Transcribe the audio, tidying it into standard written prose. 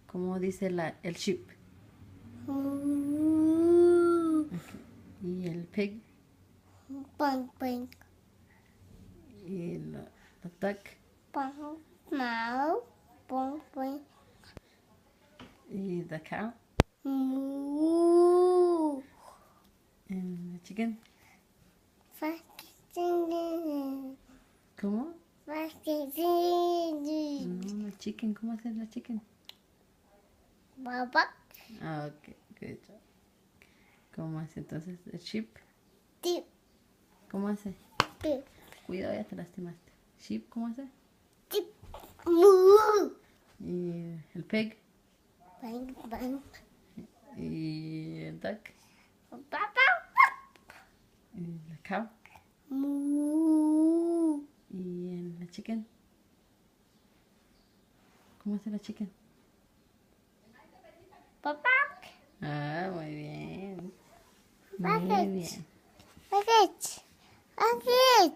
¿Cómo dice el sheep? Okay. ¿Y el pig? Bang, bang. ¿Y el duck? Bang, mau. Bang, bang. ¿Y the cow? Moo. ¿Y the chicken? Fascinating. ¿Cómo? Fascinating. No, el chicken. ¿Cómo hace la chicken? Baba. Ah, ok. Good job. ¿Cómo hace entonces el sheep? Dip. ¿Cómo hace? Dip. Cuidado, ya te lastimaste. ¿Sheep cómo hace? Dip. Moo. ¿Y el pig? Bang, bang. ¿Y el duck? Baba. ¿Y la cow? Moo. ¿Y la chicken? ¿Cómo hace la chicken? Baba. Ah, muy bien. Muy Perfect. bien. Perfect. Perfect.